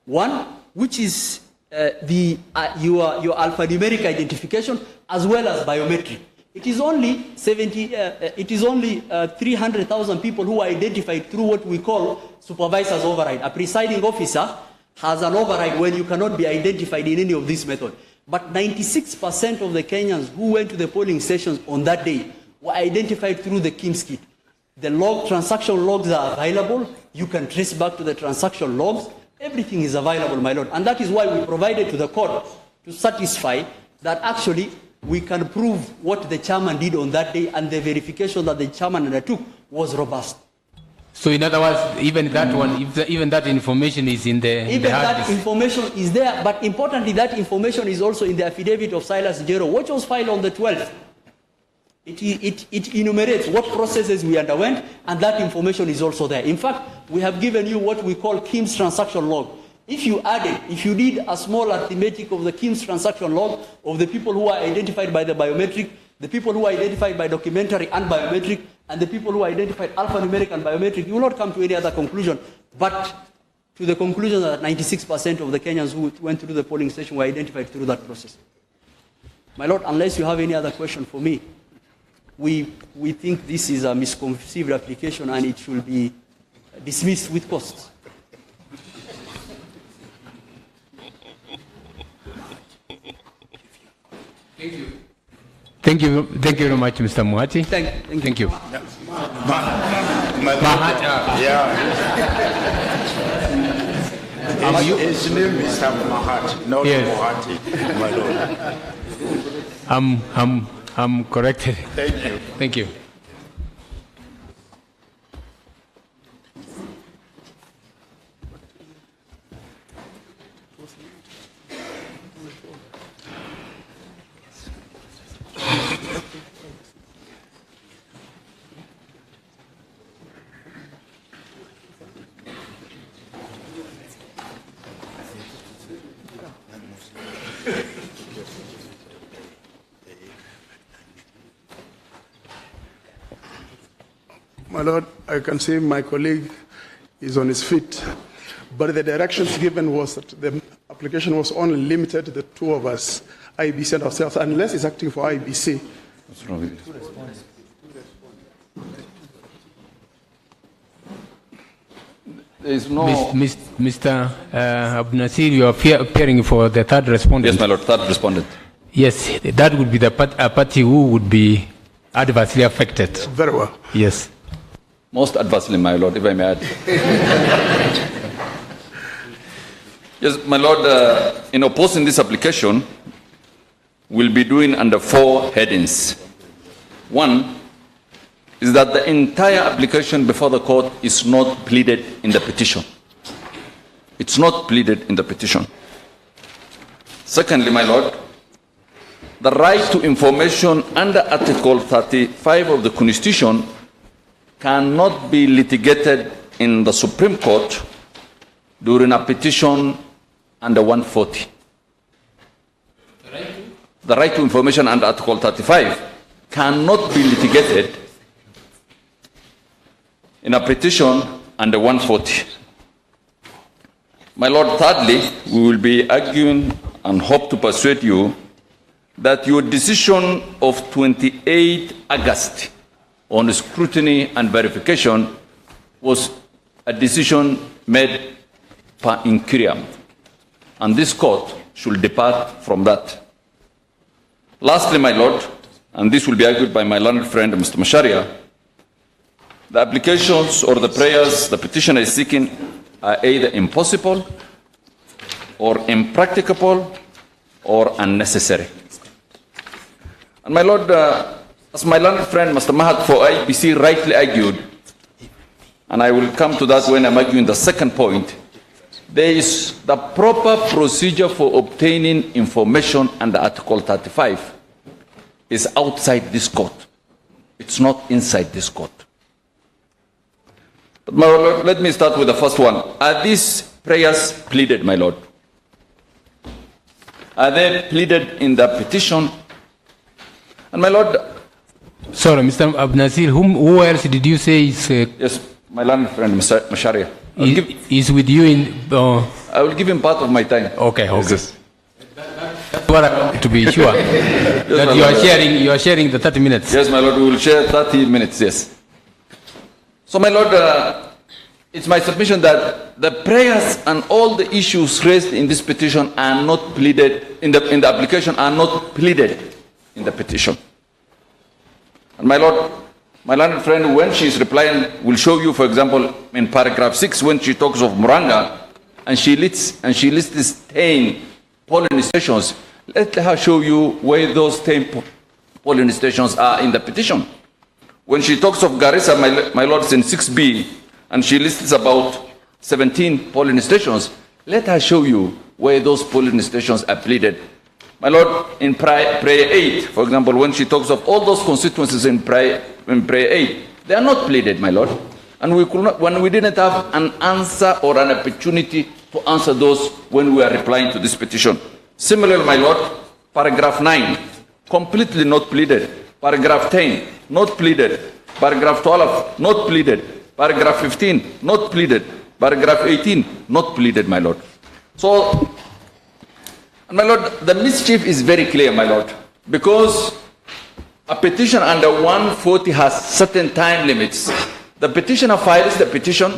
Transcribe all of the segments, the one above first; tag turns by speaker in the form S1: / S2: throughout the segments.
S1: One, which is your alphanumeric identification as well as biometric. It is only 300,000 people who are identified through what we call supervisor's override. A presiding officer has an override when you cannot be identified in any of these methods. But 96% of the Kenyans who went to the polling stations on that day were identified through the KIMS kit. The transaction logs are available. You can trace back to the transaction logs. Everything is available, my lord. And that is why we provided to the court to satisfy that actually we can prove what the chairman did on that day, and the verification that the chairman undertook was robust.
S2: So in other words, even that one, even that information is in the
S1: information is there, but importantly, that information is also in the affidavit of Silas Jero, which was filed on the 12th. It enumerates what processes we underwent, and that information is also there. In fact, we have given you what we call KIMS transaction log. If you did a small arithmetic of the KIMS transaction log of the people who are identified by the biometric, the people who are identified by documentary and biometric, and the people who are identified alphanumeric and biometric, you will not come to any other conclusion, but to the conclusion that 96% of the Kenyans who went through the polling station were identified through that process. My lord, unless you have any other question for me, we think this is a misconceived application and it should be dismissed with costs.
S2: Thank you. Thank you very much, Mr. Muhati. Thank you.
S3: His name is Mahat, not Muhati, my lord.
S2: I'm corrected.
S3: Thank you.
S2: Thank you.
S4: My lord, I can see my colleague is on his feet, but the directions given was that the application was only limited to the two of us, IBC and ourselves, unless he's acting for IBC.
S5: What's wrong with it? There is no...
S2: Mr. Abnasir, you are appearing for the third respondent.
S5: Yes, my lord, third respondent.
S2: Yes, that would be the party who would be adversely affected.
S4: Very well.
S2: Yes.
S5: Most adversely, my lord, if I may add. Yes, my lord, in opposing this application, we'll be doing under 4 headings. One is that the entire application before the court is not pleaded in the petition. It's not pleaded in the petition. Secondly, my lord, the right to information under Article 35 of the Constitution cannot be litigated in the Supreme Court during a petition under 140. The right to information under Article 35 cannot be litigated in a petition under 140. My lord, thirdly, we will be arguing and hope to persuade you that your decision of 28 August on scrutiny and verification was a decision made per incuriam, and this court should depart from that. Lastly, my lord, and this will be argued by my learned friend Mr. Masharia, the applications or the prayers the petitioner is seeking are either impossible or impracticable or unnecessary. And my lord, as my learned friend Mr. Mahat for IBC rightly argued, and I will come to that when I'm arguing the second point, there is the proper procedure for obtaining information under Article 35 is outside this court. It's not inside this court. But my lord, let me start with the first one. Are these prayers pleaded, my lord? Are they pleaded in the petition? And my lord...
S2: Sorry, Mr. Abnasir, who else did you say is...
S5: Yes, my learned friend, Mr. Masharia.
S2: Is with you in...
S5: I will give him part of my time.
S2: Okay, okay. That's what I want to be sure that you are sharing the 30 minutes.
S5: Yes, my lord, we will share 30 minutes, yes. So, my lord, it's my submission that the prayers and all the issues raised in this petition are not pleaded, in the application are not pleaded in the petition. And my lord, my learned friend, when she is replying, will show you, for example, in paragraph 6, when she talks of Muranga, and she lists these 10 polling stations. Let her show you where those 10 polling stations are in the petition. When she talks of Garissa, my lord, in 6B, and she lists about 17 polling stations, let her show you where those polling stations are pleaded. My lord, in prayer 8, for example, when she talks of all those constituencies in prayer 8, they are not pleaded, my lord. And we could not, when we didn't have an answer or an opportunity to answer those when we are replying to this petition. Similarly, my lord, paragraph 9, completely not pleaded. Paragraph 10, not pleaded. Paragraph 12, not pleaded. Paragraph 15, not pleaded. Paragraph 18, not pleaded, my lord. So, and my lord, the mischief is very clear, my lord, because a petition under 140 has certain time limits. The petitioner files the petition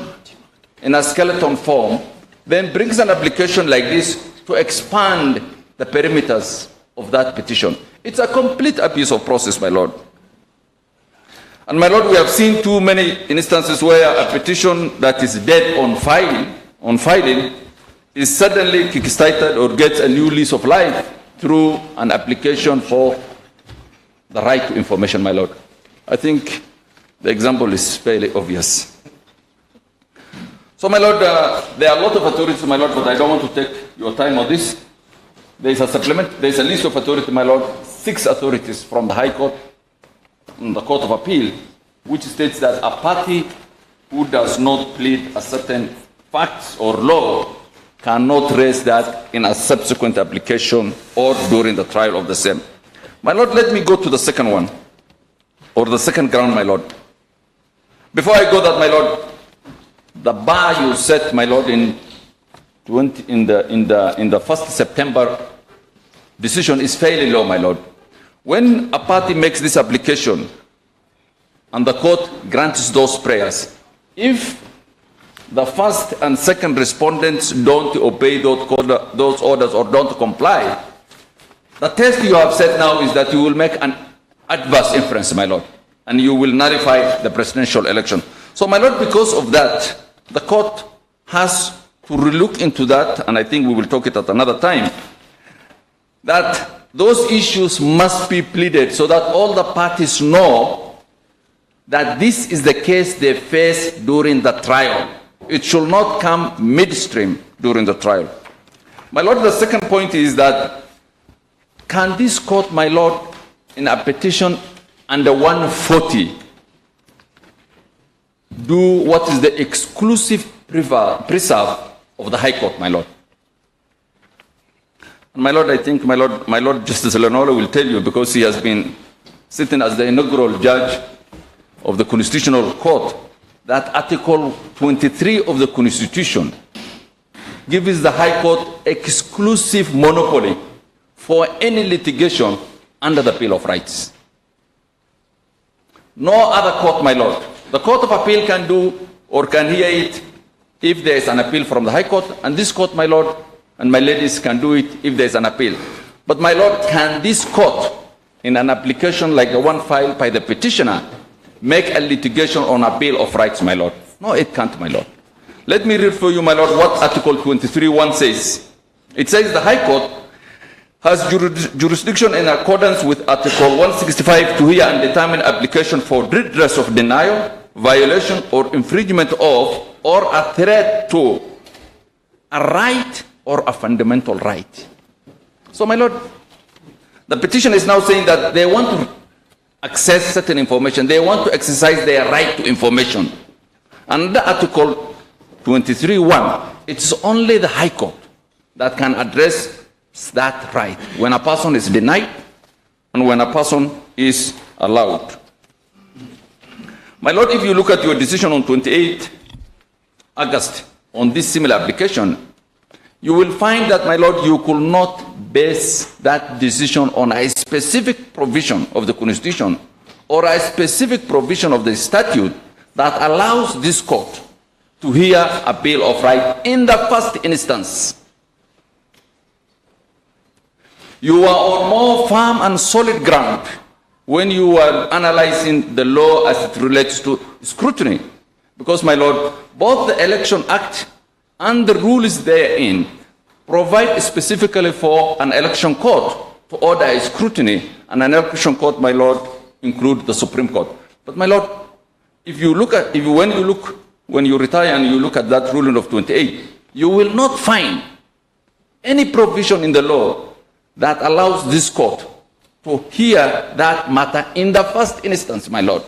S5: in a skeleton form, then brings an application like this to expand the perimeters of that petition. It's a complete abuse of process, my lord. And my lord, we have seen too many instances where a petition that is dead on filing is suddenly kickstarted or gets a new lease of life through an application for the right to information, my lord. I think the example is fairly obvious. So, my lord, there are a lot of authorities, my lord, but I don't want to take your time on this. There is a supplement, there is a list of authorities, my lord, 6 authorities from the High Court and the Court of Appeal, which states that a party who does not plead a certain facts or law cannot raise that in a subsequent application or during the trial of the same. My lord, let me go to the second one, or the second ground, my lord. Before I go that, my lord, the bar you set, my lord, in the 1st September decision is fairly low, my lord. When a party makes this application and the court grants those prayers, if the first and second respondents don't obey those orders or don't comply, the test you have set now is that you will make an adverse inference, my lord, and you will nullify the presidential election. So, my lord, because of that, the court has to relook into that, and I think we will talk it at another time, that those issues must be pleaded so that all the parties know that this is the case they face during the trial. It should not come midstream during the trial. My lord, the second point is that can this court, my lord, in a petition under 140, do what is the exclusive preserve of the High Court, my lord? And my lord, I think my lord Justice Lenola will tell you, because he has been sitting as the inaugural judge of the Constitutional Court, that Article 23 of the Constitution gives the High Court exclusive monopoly for any litigation under the Bill of Rights. No other court, my lord. The Court of Appeal can do or can hear it if there is an appeal from the High Court, and this court, my lord, and my ladies, can do it if there is an appeal. But, my lord, can this court, in an application like the one filed by the petitioner, make a litigation on a Bill of Rights, my lord? No, it can't, my lord. Let me read for you, my lord, what Article 23(1) says. It says the High Court has jurisdiction in accordance with Article 165 to hear and determine application for redress of denial, violation, or infringement of, or a threat to, a right or a fundamental right. So, my lord, the petition is now saying that they want to access certain information. They want to exercise their right to information. Under Article 23(1), it's only the High Court that can address that right when a person is denied and when a person is allowed. My lord, if you look at your decision on 28 August on this similar application, you will find that, my Lord, you could not base that decision on a specific provision of the Constitution or a specific provision of the statute that allows this court to hear a Bill of Rights in the first instance. You are on more firm and solid ground when you are analyzing the law as it relates to scrutiny. Because, my Lord, both the Election Act and the rules therein provide specifically for an election court to order a scrutiny, and an election court, my Lord, include the Supreme Court. But, my Lord, when you retire and you look at that ruling of 28, you will not find any provision in the law that allows this court to hear that matter in the first instance, my Lord.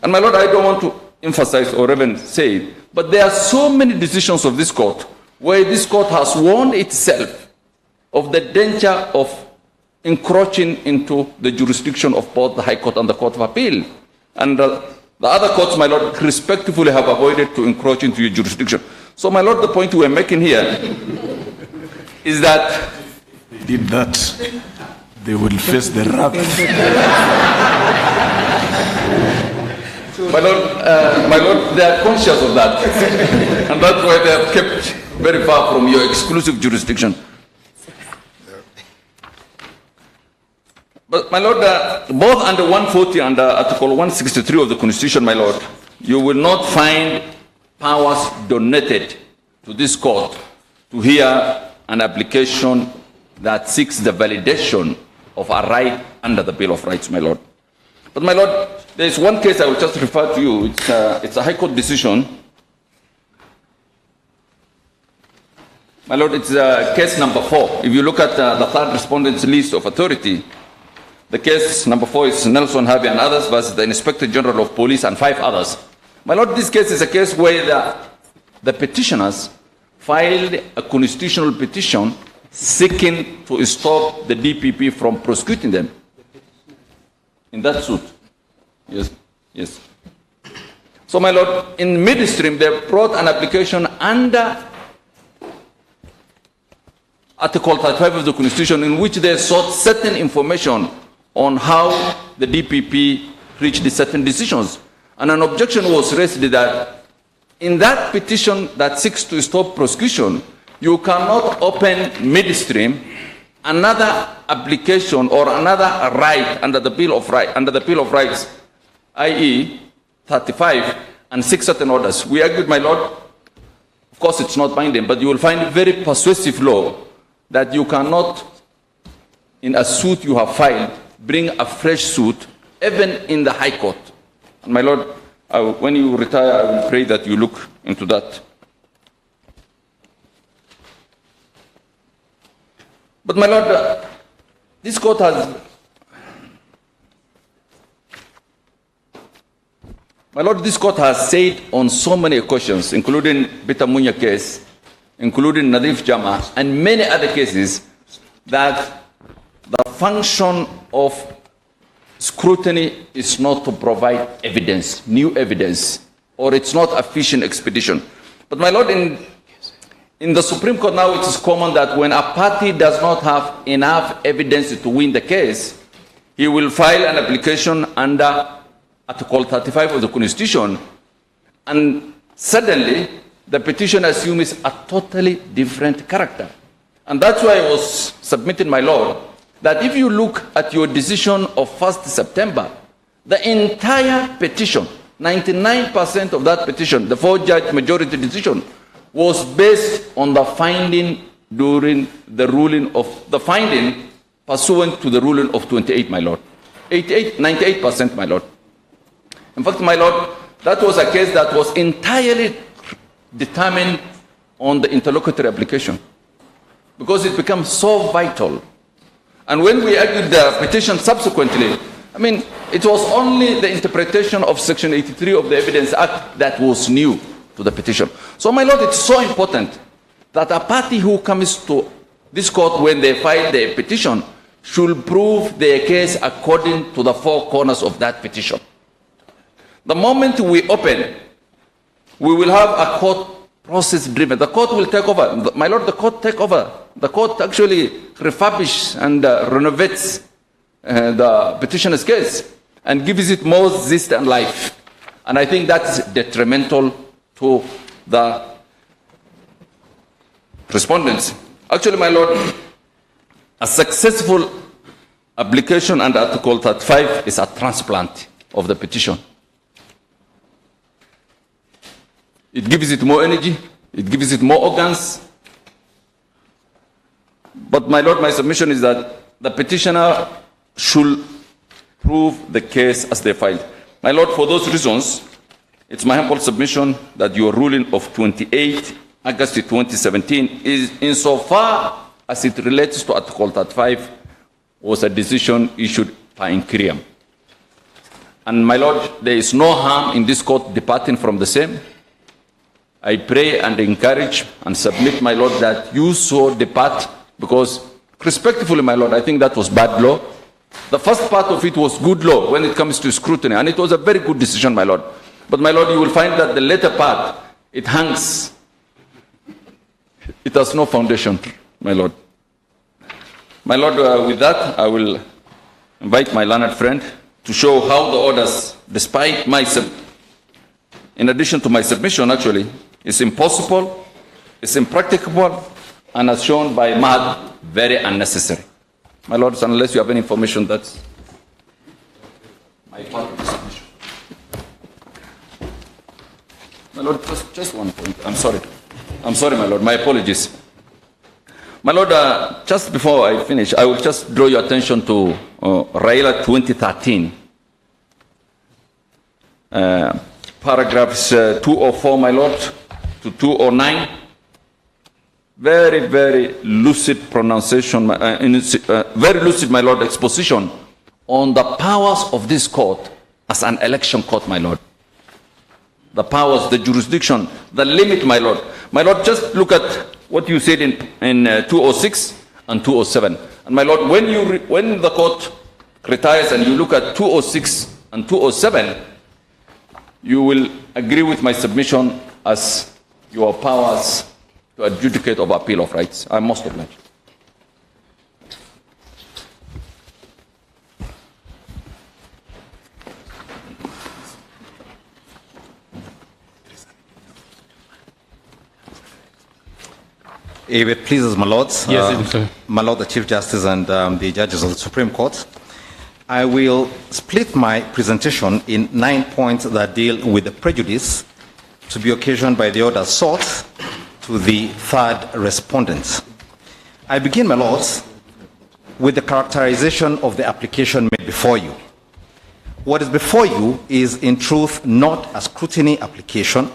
S5: And, my Lord, I don't want to emphasize or even say it, but there are so many decisions of this court where this court has warned itself of the danger of encroaching into the jurisdiction of both the High Court and the Court of Appeal. And the other courts, my Lord, respectfully have avoided to encroach into your jurisdiction. So, my Lord, the point we're making here is that
S3: Did that, they will face the wrath.
S5: My Lord, they are conscious of that. And that's why they are kept very far from your exclusive jurisdiction. But, my Lord, both under 140 and Article 163 of the Constitution, my Lord, you will not find powers donated to this court to hear an application that seeks the validation of a right under the Bill of Rights, my Lord. But, my Lord, there is one case I will just refer to you. It's a High Court decision. My Lord, it's case number 4. If you look at the third respondent's list of authority, the case number 4 is Nelson Harvey and others versus the Inspector General of Police and 5 others. My Lord, this case is a case where the petitioners filed a constitutional petition seeking to stop the DPP from prosecuting them in that suit. Yes, yes. So, my Lord, in midstream, they brought an application under Article 35 of the Constitution in which they sought certain information on how the DPP reached certain decisions. And an objection was raised that in that petition that seeks to stop prosecution, you cannot open midstream another application or another right under the Bill of Rights, i.e. 35, and seek certain orders. We argued, my Lord, of course it's not binding, but you will find very persuasive law that you cannot, in a suit you have filed, bring a fresh suit, even in the High Court. And, my Lord, when you retire, I will pray that you look into that. But, my Lord, this court has, said on so many occasions, including Bita Munya case, including Nadif Jama, and many other cases, that the function of scrutiny is not to provide evidence, new evidence, or it's not a fishing expedition. But, my Lord, in the Supreme Court now, it is common that when a party does not have enough evidence to win the case, he will file an application under Article 35 of the Constitution, and suddenly the petition assumes a totally different character. And that's why I was submitting, my Lord, that if you look at your decision of 1st September, the entire petition, 99% of that petition, the 4-judge majority decision, was based on the finding during the ruling of the finding pursuant to the ruling of 28, my Lord. 98%, my Lord. In fact, my Lord, that was a case that was entirely determined on the interlocutory application because it becomes so vital. And when we argued the petition subsequently, I mean, it was only the interpretation of Section 83 of the Evidence Act that was new to the petition. So, my Lord, it's so important that a party who comes to this court when they file their petition should prove their case according to the 4 corners of that petition. The moment we open, we will have a court process-driven. The court will take over. My Lord, the court take over. The court actually refurbishes and renovates the petitioner's case and gives it more zest and life. And I think that's detrimental to the respondents. Actually, my Lord, a successful application under Article 35 is a transplant of the petition. It gives it more energy, it gives it more organs. But my Lord, my submission is that the petitioner should prove the case as they filed. My Lord, for those reasons, it's my humble submission that your ruling of 28 August 2017 is, insofar as it relates to Article 35, was a decision issued per inquirium. And my Lord, there is no harm in this court departing from the same. I pray and encourage and submit, my Lord, that you so depart, because respectfully, my Lord, I think that was bad law. The first part of it was good law when it comes to scrutiny, and it was a very good decision, my Lord. But my Lord, you will find that the later part, it hangs. It has no foundation, my Lord. My Lord, with that, I will invite my learned friend to show how the orders, despite my, in addition to my submission, actually, is impossible, it's impracticable, and as shown by Mahad, very unnecessary. My Lords, unless you have any information, that's my part of the submission. My Lord, just one point. I'm sorry, my Lord. My apologies. My Lord, just before I finish, I will just draw your attention to Raila 2013. Paragraphs 204, my Lord, to 209. Very, very lucid pronunciation, very lucid, my Lord, exposition on the powers of this court as an election court, my Lord. The powers, the jurisdiction, the limit, my Lord. My Lord, just look at what you said in 206 and 207. And my Lord, when the court retires and you look at 206 and 207, you will agree with my submission as your powers to adjudicate of appeal of rights. I'm most obliged.
S6: If it pleases my lords,
S2: Yes,
S6: my Lord the Chief Justice and the judges of the Supreme Court, I will split my presentation in 9 points that deal with the prejudice to be occasioned by the order sought to the third respondent. I begin, my lords, with the characterization of the application made before you. What is before you is in truth not a scrutiny application,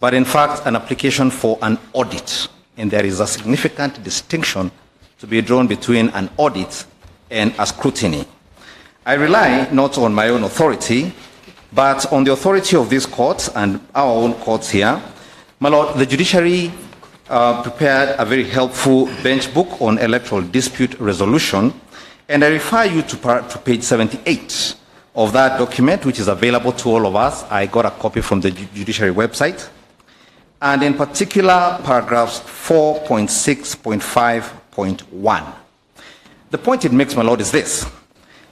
S6: but in fact an application for an audit. And there is a significant distinction to be drawn between an audit and a scrutiny. I rely not on my own authority, but on the authority of this court and our own courts here. My Lord, the judiciary prepared a very helpful bench book on electoral dispute resolution, and I refer you to page 78 of that document, which is available to all of us. I got a copy from the judiciary website. And in particular, paragraphs 4.6.5.1. The point it makes, my Lord, is this,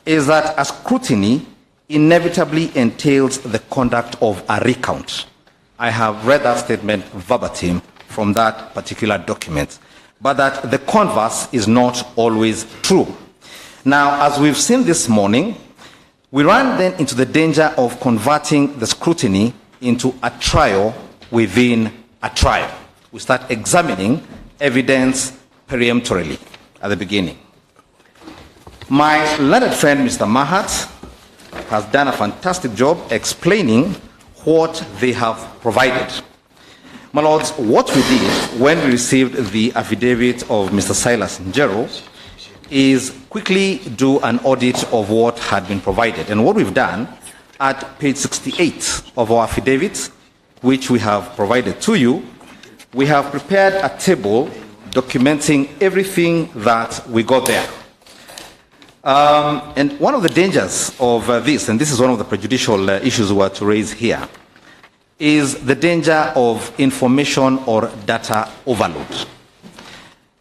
S6: is that a scrutiny inevitably entails the conduct of a recount. I have read that statement verbatim from that particular document, but that the converse is not always true. Now, as we've seen this morning, we run then into the danger of converting the scrutiny into a trial within a trial. We start examining evidence peremptorily at the beginning. My learned friend, Mr. Mahat, has done a fantastic job explaining what they have provided. My lords, what we did when we received the affidavit of Mr. Silas Njero is quickly do an audit of what had been provided. And what we've done at page 68 of our affidavit, which we have provided to you, we have prepared a table documenting everything that we got there. And one of the dangers of this, and this is one of the prejudicial issues we are to raise here, is the danger of information or data overload.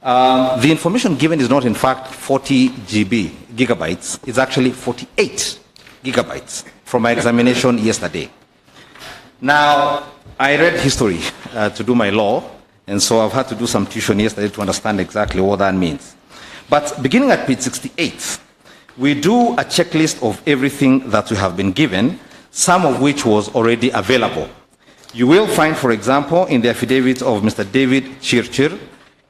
S6: The information given is not in fact 40 gigabytes, it's actually 48 gigabytes from my examination yesterday. Now, I read history to do my law, and so I've had to do some tuition yesterday to understand exactly what that means. But beginning at page 68, we do a checklist of everything that we have been given, some of which was already available. You will find, for example, in the affidavit of Mr. David Chirchir,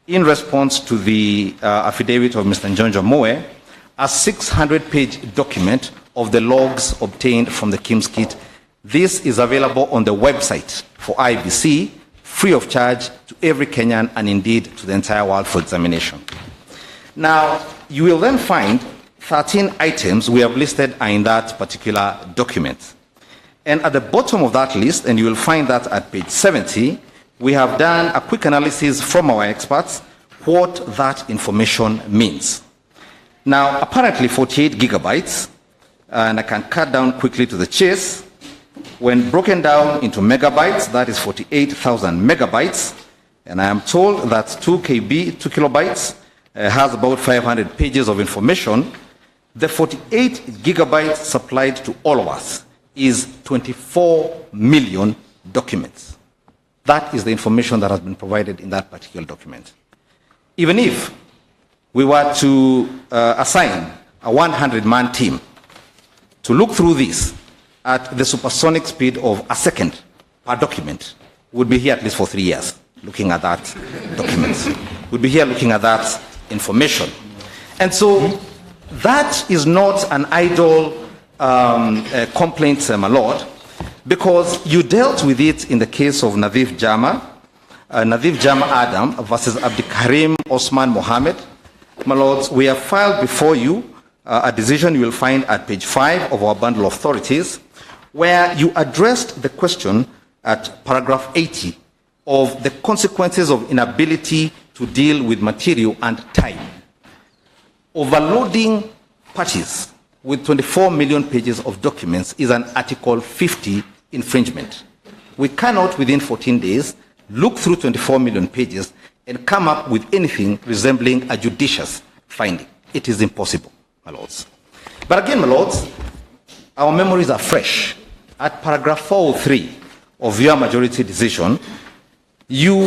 S6: in response to the affidavit of Mr. Njonjo Moe, a 600-page document of the logs obtained from the Kim's kit. This is available on the website for IBC, free of charge to every Kenyan and indeed to the entire world for examination. Now, you will then find 13 items we have listed are in that particular document. And at the bottom of that list, and you will find that at page 70, we have done a quick analysis from our experts what that information means. Now, apparently 48 gigabytes, and I can cut down quickly to the chase. When broken down into megabytes, that is 48,000 megabytes, and I am told that 2 kilobytes has about 500 pages of information. The 48 gigabytes supplied to all of us is 24 million documents. That is the information that has been provided in that particular document. Even if we were to assign a 100-man team to look through this at the supersonic speed of a second per document, we'd be here at least for 3 years looking at that document. We'd be here looking at that information. And so that is not an idle complaint, my lord, because you dealt with it in the case of Nadhif Jama Adam versus Abdikarim Osman Mohammed. My lords, we have filed before you a decision you will find at page 5 of our bundle of authorities, where you addressed the question at paragraph 80 of the consequences of inability to deal with material and time. Overloading parties with 24 million pages of documents is an Article 50 infringement. We cannot, within 14 days, look through 24 million pages and come up with anything resembling a judicious finding. It is impossible, my lords. But again, my lords, our memories are fresh. At paragraph 403 of your majority decision, you,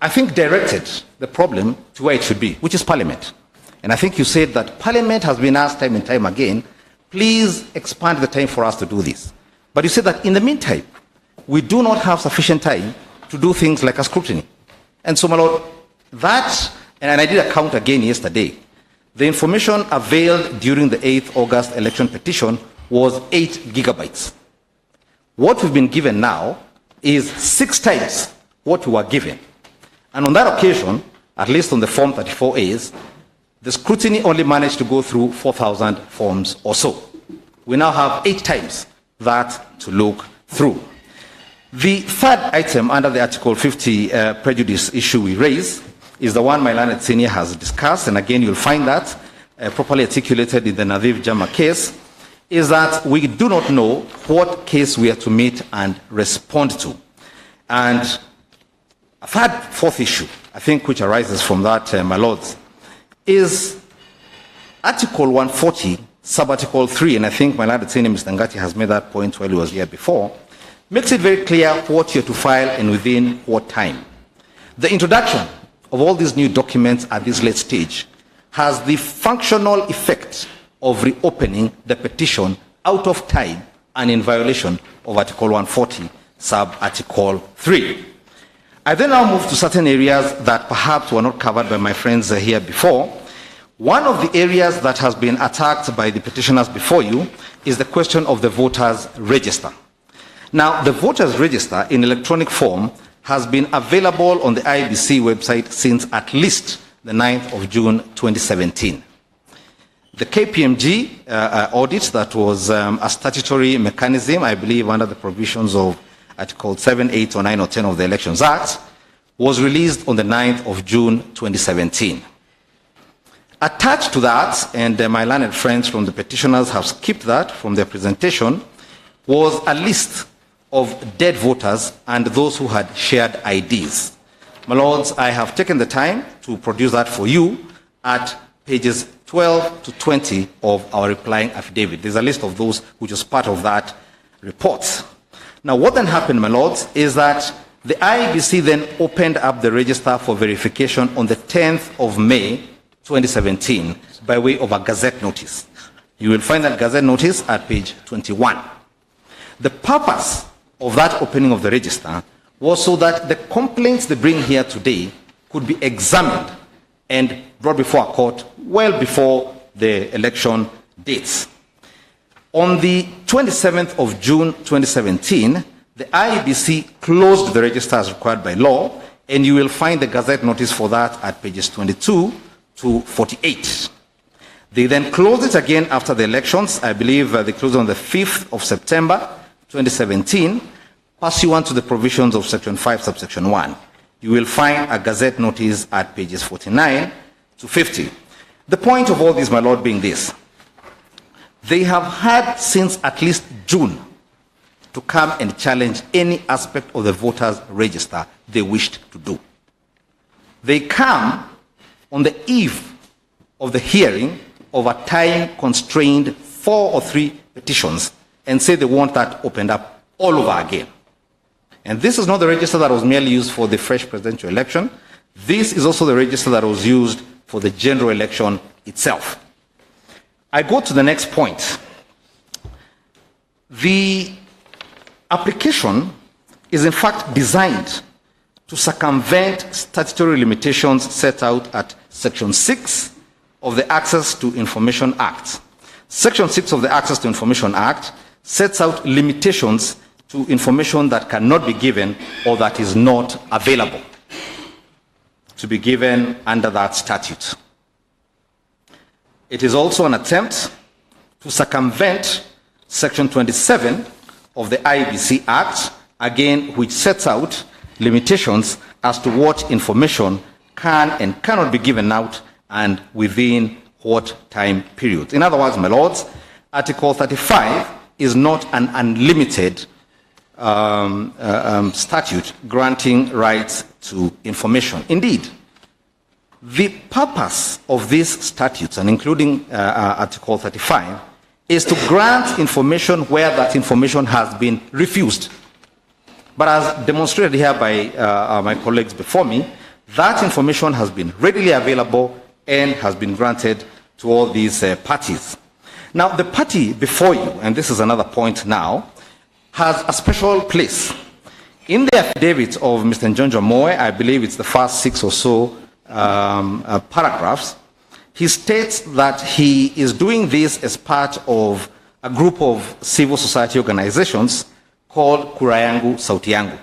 S6: I think, directed the problem to where it should be, which is Parliament. And I think you said that Parliament has been asked time and time again, please expand the time for us to do this. But you said that in the meantime, we do not have sufficient time to do things like a scrutiny. And so, my lord, that, and I did a count again yesterday, the information availed during the 8th August election petition was 8 gigabytes. What we've been given now is 6 times what we were given. And on that occasion, at least on the Form 34As, the scrutiny only managed to go through 4,000 forms or so. We now have 8 times that to look through. The third item under the Article 50 prejudice issue we raise is the one my learned senior has discussed, and again you'll find that properly articulated in the Nadhif Jama case, is that we do not know what case we are to meet and respond to. And a fourth issue, I think, which arises from that, my lords, is Article 140, Sub-Article 3, and I think my learned senior, Mr. Ngati, has made that point while he was here before, makes it very clear what you're to file and within what time. The introduction of all these new documents at this late stage has the functional effect of reopening the petition out of time and in violation of Article 140, Sub-Article 3. I then now move to certain areas that perhaps were not covered by my friends here before. One of the areas that has been attacked by the petitioners before you is the question of the voters' register. Now, the voters' register in electronic form has been available on the IBC website since at least the 9th of June 2017. The KPMG audit, that was a statutory mechanism, I believe under the provisions of Article 7, 8, or 9, or 10 of the Elections Act, was released on the 9th of June 2017. Attached to that, and my learned friends from the petitioners have skipped that from their presentation, was a list of dead voters and those who had shared IDs. My lords, I have taken the time to produce that for you at pages 12 to 20 of our replying affidavit. There's a list of those which was part of that report. Now, what then happened, my lords, is that the IEBC then opened up the register for verification on the 10th of May 2017 by way of a gazette notice. You will find that gazette notice at page 21. The purpose of that opening of the register was so that the complaints they bring here today could be examined and brought before a court well before the election dates. On the 27th of June 2017, the IEBC closed the register as required by law, and you will find the gazette notice for that at pages 22 to 48. They then closed it again after the elections. I believe they closed on the 5th of September 2017, pursuant to the provisions of Section 5, subsection 1. You will find a gazette notice at pages 49 to 50. The point of all this, my lord, being this: they have had since at least June to come and challenge any aspect of the voters' register they wished to do. They come on the eve of the hearing of a time-constrained 4 or 3 petitions and say they want that opened up all over again. And this is not the register that was merely used for the fresh presidential election. This is also the register that was used for the general election itself. I go to the next point. The application is in fact designed to circumvent statutory limitations set out at Section 6 of the Access to Information Act. Section 6 of the Access to Information Act sets out limitations to information that cannot be given or that is not available to be given under that statute. It is also an attempt to circumvent Section 27 of the IEBC Act, again, which sets out limitations as to what information can and cannot be given out and within what time period. In other words, my lords, Article 35 is not an unlimited statute granting rights to information. Indeed, the purpose of these statutes, and including Article 35, is to grant information where that information has been refused. But as demonstrated here by my colleagues before me, that information has been readily available and has been granted to all these parties. Now, the party before you, and this is another point now, has a special place. In the affidavit of Mr. Njonjo Moe, I believe it's the first 6 or so paragraphs, he states that he is doing this as part of a group of civil society organizations called Kura Yangu Sauti Yangu.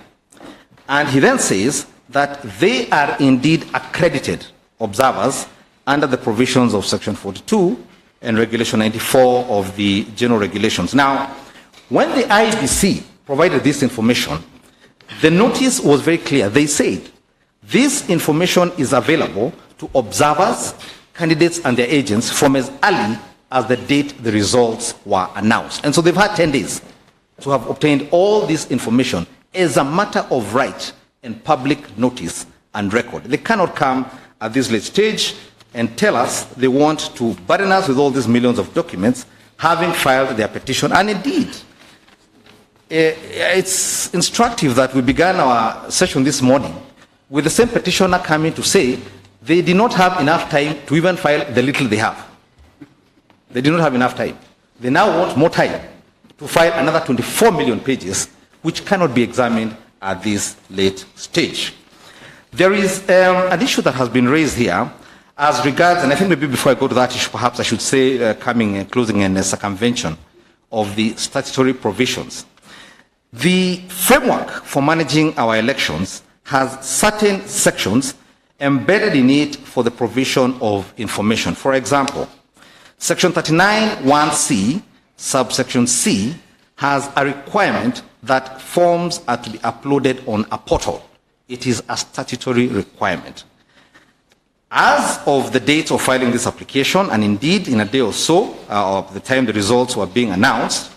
S6: And he then says that they are indeed accredited observers under the provisions of Section 42 and Regulation 94 of the General Regulations. Now, when the IEBC provided this information, the notice was very clear. They said, this information is available to observers, candidates, and their agents from as early as the date the results were announced. And so they've had 10 days to have obtained all this information as a matter of right and public notice and record. They cannot come at this late stage and tell us they want to burden us with all these millions of documents, having filed their petition. And indeed, it's instructive that we began our session this morning with the same petitioner coming to say they did not have enough time to even file the little they have. They did not have enough time. They now want more time to file another 24 million pages, which cannot be examined at this late stage. There is an issue that has been raised here as regards, and I think maybe before I go to that issue, perhaps I should say closing and circumvention of the statutory provisions. The framework for managing our elections has certain sections embedded in it for the provision of information. For example, Section 39(1)(c), subsection C, has a requirement that forms are to be uploaded on a portal. It is a statutory requirement. As of the date of filing this application, and indeed in a day or so of the time the results were being announced,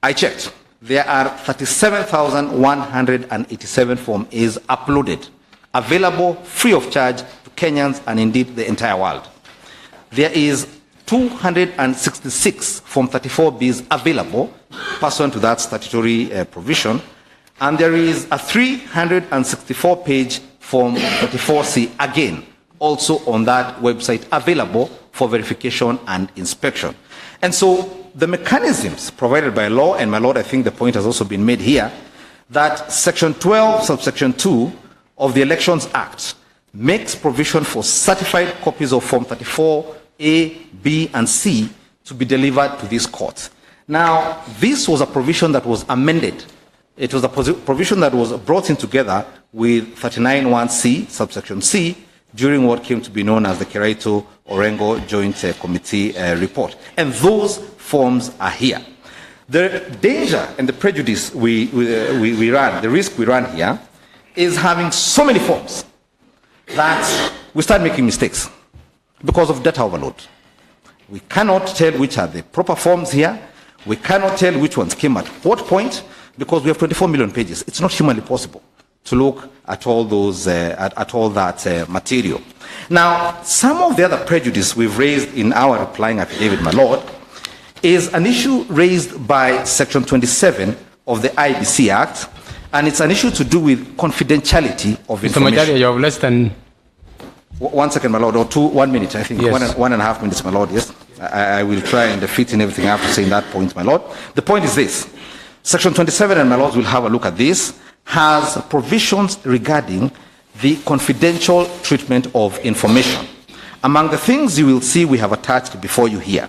S6: I checked. there are 37,187 Form As uploaded, available free of charge to Kenyans and indeed the entire world. There is 266 Form 34Bs available pursuant to that statutory provision, and there is a 364-page Form 34C again, also on that website, available for verification and inspection. And so the mechanisms provided by law, and my lord, I think the point has also been made here, that Section 12, subsection 2 of the Elections Act makes provision for certified copies of Form 34A, B, and C to be delivered to this court. Now, this was a provision that was amended. It was a provision that was brought in together with 39(1)C, subsection C, during what came to be known as the Kiraito-Orengo Joint Committee report. And those forms are here. The danger and the prejudice we run, the risk we run here, is having so many forms that we start making mistakes because of data overload. We cannot tell which are the proper forms here. We cannot tell which ones came at what point, because we have 24 million pages. It's not humanly possible to look at all those, at all that material. Now, some of the other prejudice we've raised in our replying affidavit, my lord, is an issue raised by Section 27 of the IBC Act, and it's an issue to do with confidentiality of information.
S2: Mr. Macharia, you have less than...
S6: 1 second, my lord, or 1 minute, I think.
S2: Yes.
S6: 1.5 minutes, my lord, yes. I will try and fit in everything I have to say in that point, my lord. The point is this. Section 27, and my lords will have a look at this, has provisions regarding the confidential treatment of information. Among the things you will see we have attached before you here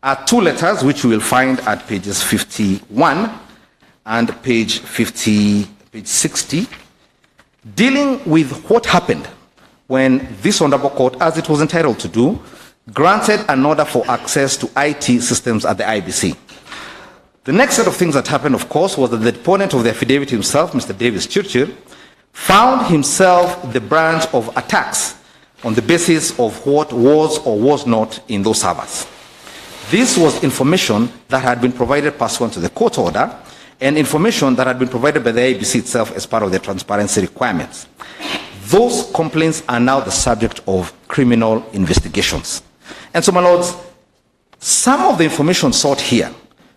S6: are 2 letters which you will find at pages 51 and page 60, dealing with what happened when this honorable court, as it was entitled to do, granted an order for access to IT systems at the IBC. The next set of things that happened, of course, was that the deponent of the affidavit himself, Mr. Davis Churchill, found himself the branch of attacks on the basis of what was or was not in those servers. This was information that had been provided pursuant to the court order, and information that had been provided by the IBC itself as part of the transparency requirements. Those complaints are now the subject of criminal investigations. And so, my lords, some of the information sought here,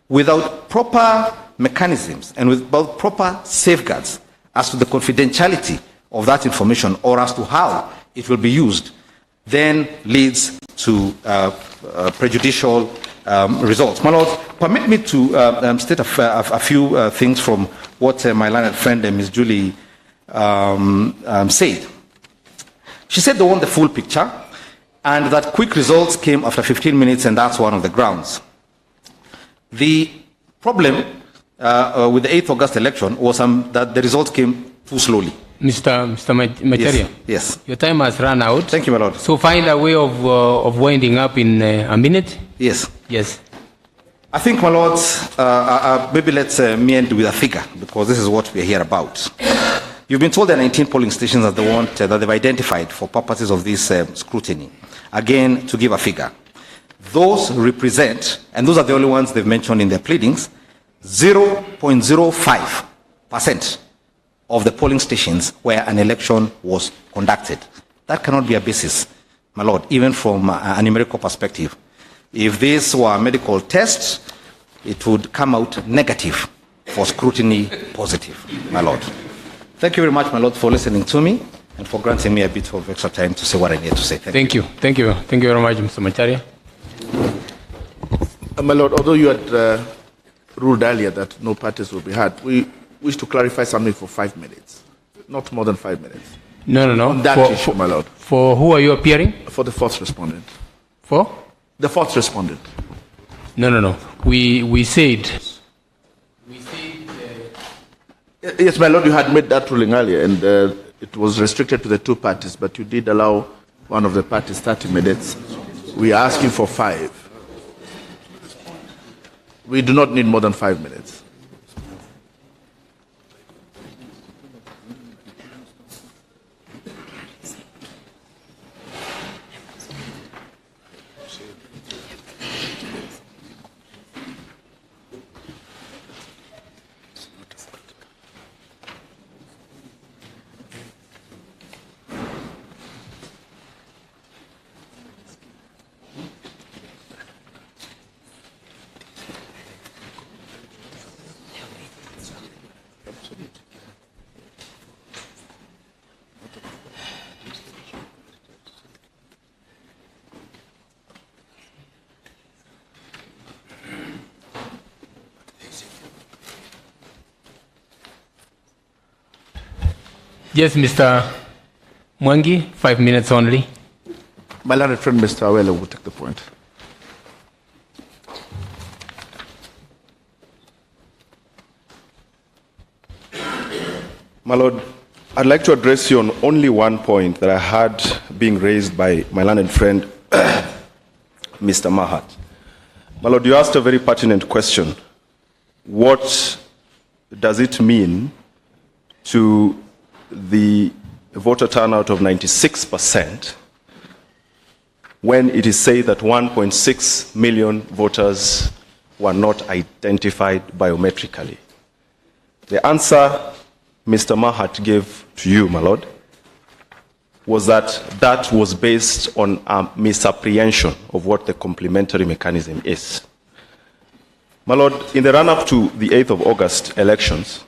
S6: without proper mechanisms and without proper safeguards as to the confidentiality of that information or as to how it will be used, then leads to prejudicial results. My lords, permit me to state a few things from what my learned friend, Ms. Julie, said. She said they want the full picture, and that quick results came after 15 minutes, and that's one of the grounds. The problem with the 8th August election was that the results came too slowly.
S2: Mr. Macharia,
S6: Yes.
S2: Your time has run out.
S6: Thank you, my lord.
S2: So find a way of winding up in a minute.
S6: Yes.
S2: Yes.
S6: I think, my lords, maybe let's me end with a figure, because this is what we are here about. You've been told there are 19 polling stations that they've identified for purposes of this scrutiny. Again, to give a figure, those represent, and those are the only ones they've mentioned in their pleadings, 0.05% of the polling stations where an election was conducted. That cannot be a basis, my lord, even from a numerical perspective. If this were a medical test, it would come out negative. For scrutiny, positive, my lord. Thank you very much, my lord, for listening to me and for granting me a bit of extra time to say what I need to say.
S2: Thank you. Thank you very much, Mr. Macharia.
S3: My lord, although you had ruled earlier that no parties will be heard, we wish to clarify something for 5 minutes, not more than 5 minutes.
S2: No.
S3: On that issue, my lord.
S2: For who are you appearing?
S3: For the 4th respondent.
S2: For?
S3: The 4th respondent.
S2: No. We said...
S3: Yes, my lord, you had made that ruling earlier, and it was restricted to the 2 parties, but you did allow one of the parties 30 minutes. We are asking for 5. We do not need more than 5 minutes.
S2: Yes, Mr. Mwangi, 5 minutes only.
S3: My learned friend, Mr. Awele, will take the point.
S7: My Lord, I'd like to address you on only one point that I had being raised by my learned friend, Mr. Mahat. My Lord, you asked a very pertinent question. What does it mean to the voter turnout of 96% when it is said that 1.6 million voters were not identified biometrically? The answer Mr. Mahat gave to you, my Lord, was that that was based on a misapprehension of what the complementary mechanism is. My Lord, in the run-up to the 8th of August elections,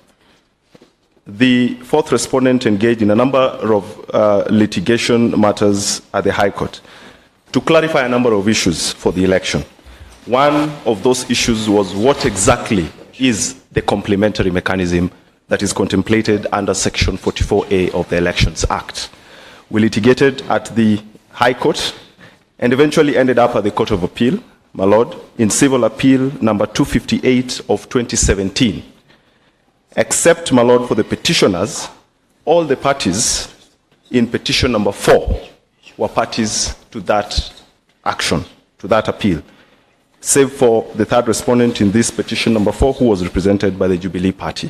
S7: the fourth respondent engaged in a number of litigation matters at the High Court to clarify a number of issues for the election. One of those issues was what exactly is the complementary mechanism that is contemplated under Section 44A of the Elections Act. We litigated at the High Court and eventually ended up at the Court of Appeal, my Lord, in Civil Appeal number 258 of 2017. Except, my Lord, for the petitioners, all the parties in petition number 4 were parties to that action, to that appeal, save for the third respondent in this petition number 4, who was represented by the Jubilee Party.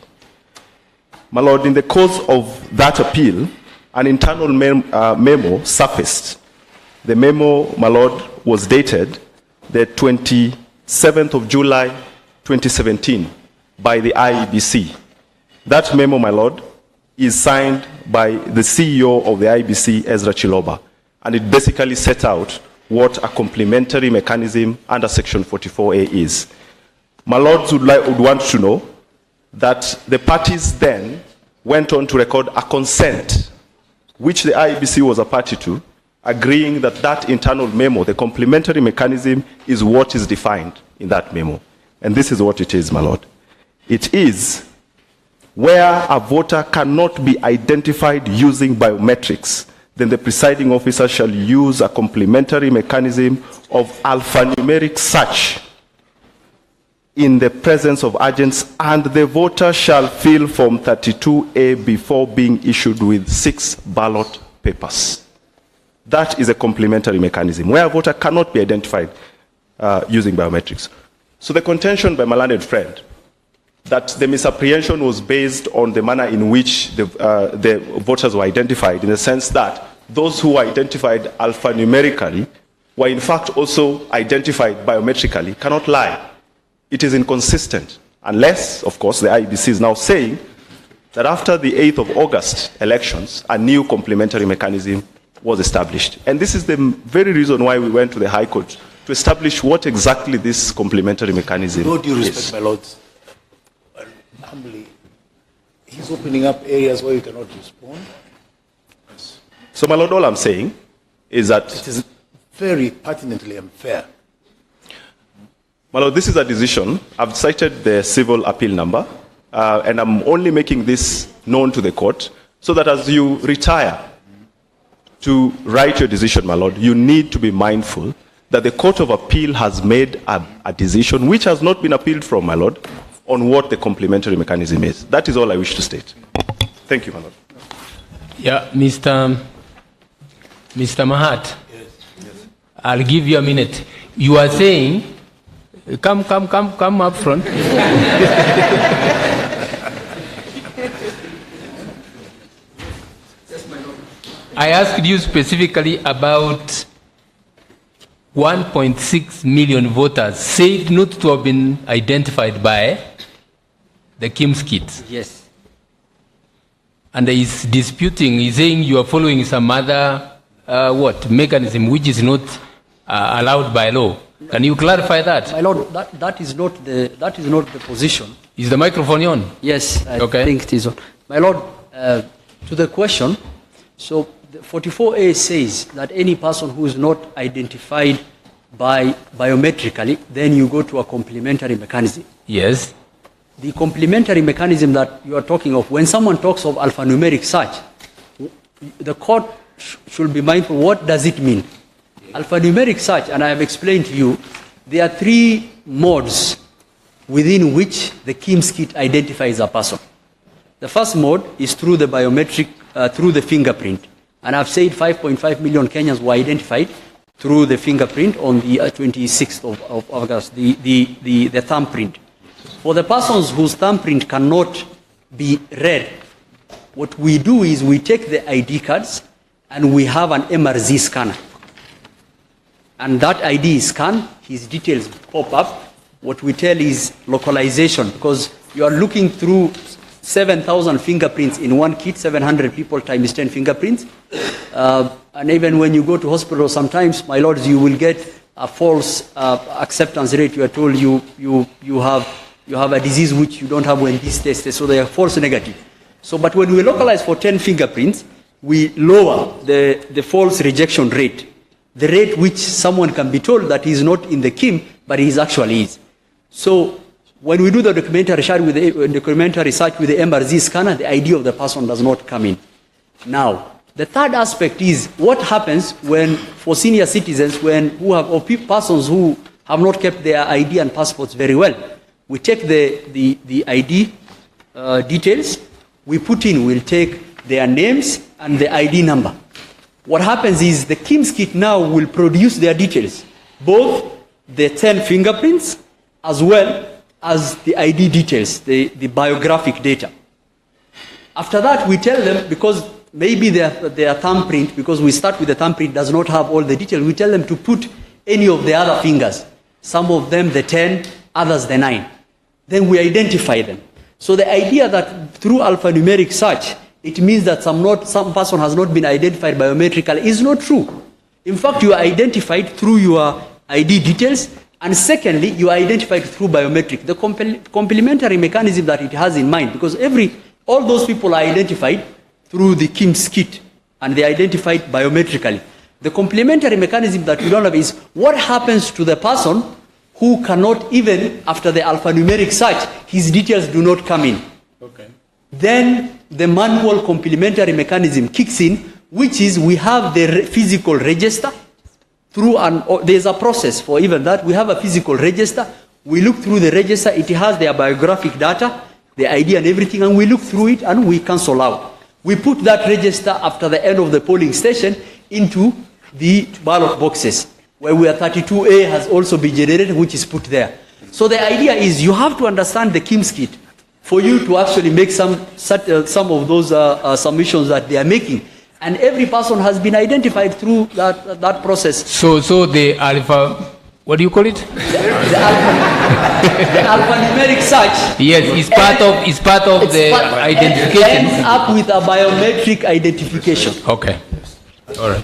S7: My Lord, in the course of that appeal, an internal memo surfaced. The memo, my Lord, was dated the 27th of July, 2017, by the IEBC. That memo, my Lord, is signed by the CEO of the IEBC, Ezra Chiloba, and it basically set out what a complementary mechanism under Section 44A is. My Lords would want to know that the parties then went on to record a consent, which the IEBC was a party to, agreeing that that internal memo, the complementary mechanism, is what is defined in that memo. And this is what it is, my Lord. It is where a voter cannot be identified using biometrics, then the presiding officer shall use a complementary mechanism of alphanumeric search in the presence of agents, and the voter shall fill Form 32A before being issued with 6 ballot papers. That is a complementary mechanism, where a voter cannot be identified using biometrics. So the contention by my learned friend that the misapprehension was based on the manner in which the voters were identified, in the sense that those who were identified alphanumerically were in fact also identified biometrically, cannot lie. It is inconsistent, unless, of course, the IEBC is now saying that after the 8th of August elections, a new complementary mechanism was established. And this is the very reason why we went to the High Court, to establish what exactly this complementary mechanism is.
S8: No due respect, my lords. Humbly, he's opening up areas where you cannot respond. Yes.
S7: So, my Lord, all I'm saying is that
S8: it is very pertinently unfair.
S7: My Lord, this is a decision. I've cited the civil appeal number, and I'm only making this known to the court so that as you retire to write your decision, my Lord, you need to be mindful that the Court of Appeal has made a decision which has not been appealed from, my Lord, on what the complementary mechanism is. That is all I wish to state. Thank you, my Lord.
S2: Yeah, Mr. Mahat, yes. I'll give you a minute. You are saying, come up front. I asked you specifically about 1.6 million voters said not to have been identified by the Kim's kits.
S1: Yes.
S2: And he's disputing, he's saying you are following some other mechanism which is not allowed by law. Can you clarify that?
S1: My Lord, that is not the position.
S2: Is the microphone on?
S1: Yes, I think it is on. My Lord, to the question, so the 44A says that any person who is not identified by biometrically, then you go to a complementary mechanism.
S2: Yes.
S1: The complementary mechanism that you are talking of, when someone talks of alphanumeric search, the court should be mindful, what does it mean? Alphanumeric search, and I have explained to you, there are 3 modes within which the KIMS kit identifies a person. The first mode is through the biometric, through the fingerprint. And I've said 5.5 million Kenyans were identified through the fingerprint on the 26th of August, the thumbprint. For the persons whose thumbprint cannot be read, what we do is we take the ID cards and we have an MRZ scanner. And that ID is scanned, his details pop up. What we tell is localization, because you are looking through 7,000 fingerprints in one kit, 700 people times 10 fingerprints. And even when you go to hospital, sometimes, my lords, you will get a false acceptance rate. You are told you have a disease which you don't have when this test is, so they are false negative. So, but when we localize for 10 fingerprints, we lower the false rejection rate, the rate which someone can be told that he is not in the KIM, but he actually is. So, when we do the documentary search with the MRZ scanner, the ID of the person does not come in. Now, the third aspect is what happens when, for senior citizens, or persons who have not kept their ID and passports very well. We take the ID details, we'll take their names and the ID number. What happens is the KIMS kit now will produce their details, both the 10 fingerprints as well as the ID details, the biographic data. After that, we tell them, because maybe their thumbprint, because we start with the thumbprint, does not have all the details, we tell them to put any of the other fingers. Some of them the 10, others the 9. Then we identify them. So the idea that through alphanumeric search, it means that some person has not been identified biometrically is not true. In fact, you are identified through your ID details, and secondly, you are identified through biometric. The complementary mechanism that it has in mind, because all those people are identified through the KIMS kit, and they are identified biometrically. The complementary mechanism that we don't have is what happens to the person who cannot, even after the alphanumeric search, his details do not come in. Okay. Then the manual complementary mechanism kicks in, which is we have the physical register. There's a process for even that. We have a physical register. We look through the register. It has their biographic data, the ID and everything, and we look through it and we cancel out. We put that register after the end of the polling station into the ballot boxes, where 32A has also been generated, which is put there. So the idea is you have to understand the KIMS kit for you to actually make some of those submissions that they are making. And every person has been identified through that process. So
S2: the alpha, what do you call it?
S1: The alphanumeric search.
S2: Yes, it's part of the identification.
S1: It ends up with a biometric identification.
S2: Okay. All right.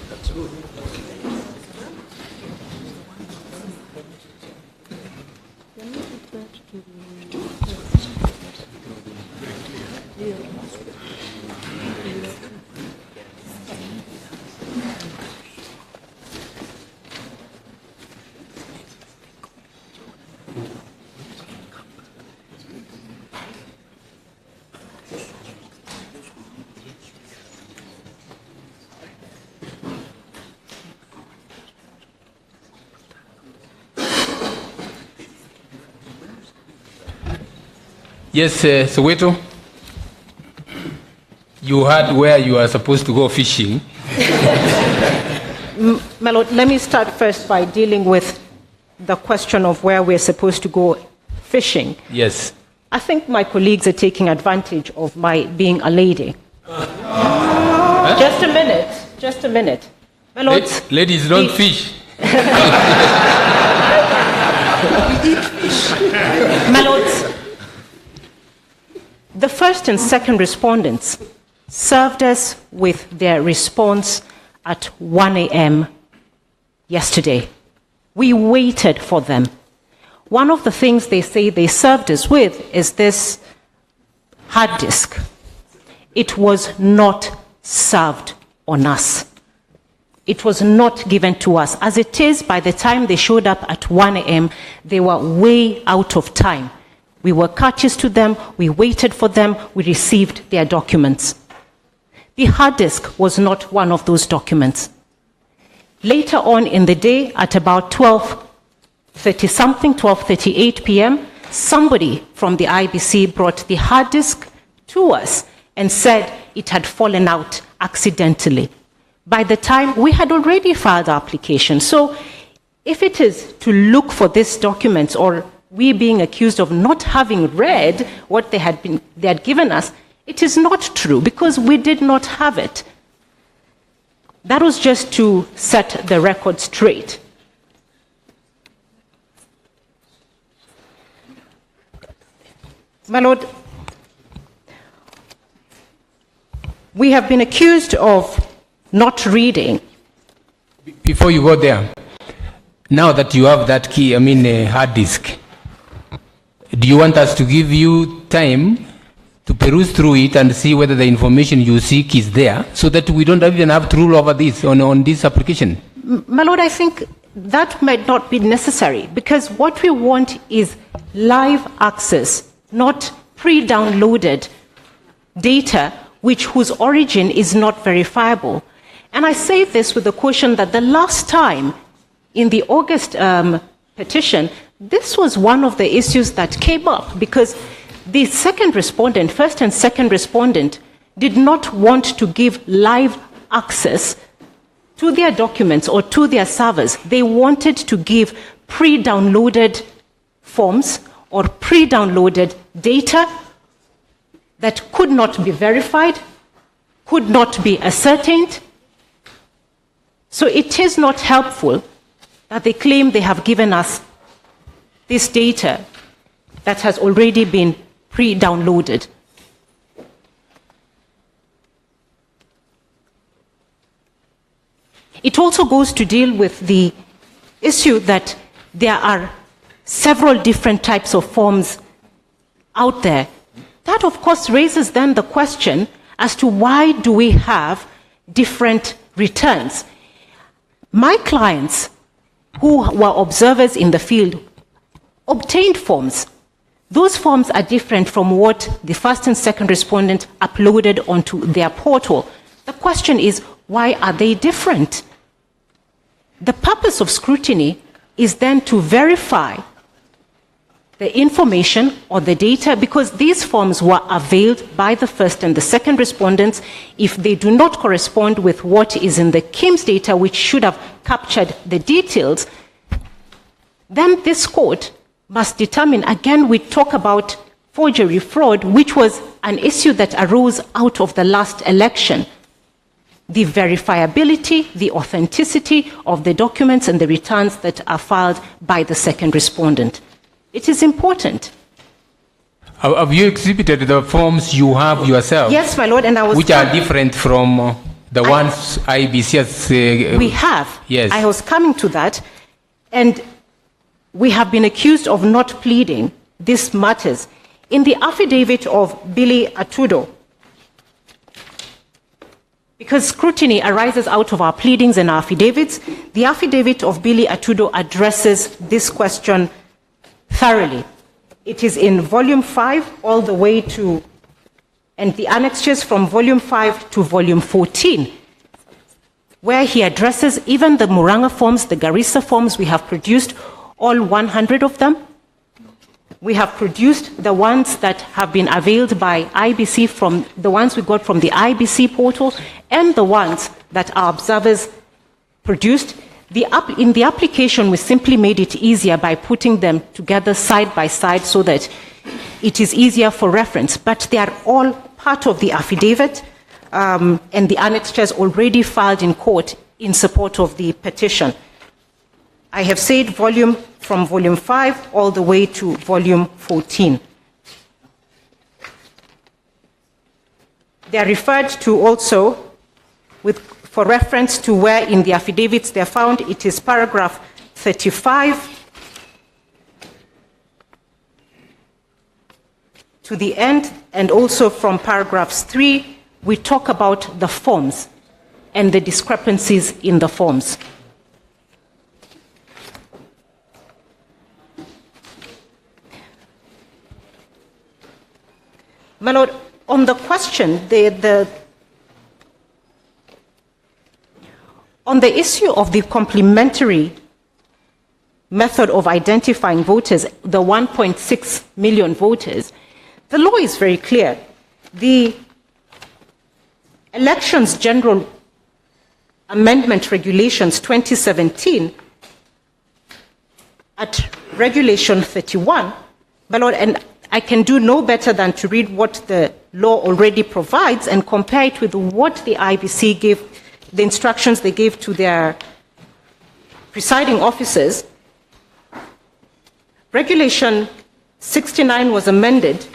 S2: Yes, Soweto, you had where you are supposed to go fishing.
S9: My Lord, let me start first by dealing with the question of where we're supposed to go fishing.
S2: Yes.
S9: I think my colleagues are taking advantage of my being a lady. Huh? Just a minute. My Lord,
S2: ladies don't fish.
S9: My Lords, the first and second respondents served us with their response at 1 a.m. yesterday. We waited for them. One of the things they say they served us with is this hard disk. It was not served on us. It was not given to us. As it is, by the time they showed up at 1 a.m., they were way out of time. We were courteous to them, we waited for them, we received their documents. The hard disk was not one of those documents. Later on in the day, at about 12:38 p.m., somebody from the IBC brought the hard disk to us and said it had fallen out accidentally. By the time we had already filed our application. So if it is to look for these documents, or we being accused of not having read what they had given us, it is not true, because we did not have it. That was just to set the record straight. My Lord, we have been accused of not reading.
S2: Before you go there, now that you have that key, hard disk, do you want us to give you time to peruse through it and see whether the information you seek is there, so that we don't even have to rule over this on this application?
S9: My Lord, I think that might not be necessary, because what we want is live access, not pre-downloaded data whose origin is not verifiable. And I say this with the caution that the last time in the August petition, this was one of the issues that came up, because the first and second respondent, did not want to give live access to their documents or to their servers. They wanted to give pre-downloaded forms or pre-downloaded data that could not be verified, could not be ascertained. So it is not helpful that they claim they have given us this data that has already been pre-downloaded. It also goes to deal with the issue that there are several different types of forms out there. That, of course, raises then the question as to why do we have different returns. My clients, who were observers in the field, obtained forms. Those forms are different from what the first and second respondent uploaded onto their portal. The question is, why are they different? The purpose of scrutiny is then to verify the information or the data, because these forms were availed by the first and the second respondents. If they do not correspond with what is in the KIMS data, which should have captured the details, then this court must determine. Again, we talk about forgery, fraud, which was an issue that arose out of the last election. The verifiability, the authenticity of the documents and the returns that are filed by the second respondent. It is important.
S2: Have you exhibited the forms you have yourself?
S9: Yes, my Lord, and I was...
S2: Which are different from the ones IBC has...
S9: we have.
S2: Yes.
S9: I was coming to that, and we have been accused of not pleading these matters. In the affidavit of Billy Atudo, because scrutiny arises out of our pleadings and our affidavits, the affidavit of Billy Atudo addresses this question thoroughly. It is in volume 5 all the way to, and the annexures from volume 5 to volume 14, where he addresses even the Muranga forms, the Garissa forms. We have produced all 100 of them. We have produced the ones that have been availed by IBC, from the ones we got from the IBC portal, and the ones that our observers produced. In the application, we simply made it easier by putting them together side by side so that it is easier for reference. But they are all part of the affidavit, and the annexures already filed in court in support of the petition. I have said from volume 5 all the way to volume 14. They are referred to also for reference to where in the affidavits they are found. It is paragraph 35 to the end, and also from paragraphs 3, we talk about the forms and the discrepancies in the forms. My Lord, on the question, the On the issue of the complementary method of identifying voters, the 1.6 million voters, the law is very clear. The Elections General Amendment Regulations 2017 at Regulation 31, my Lord, and I can do no better than to read what the law already provides and compare it with what the IBC gave, the instructions they gave to their presiding officers. Regulation 69 was amended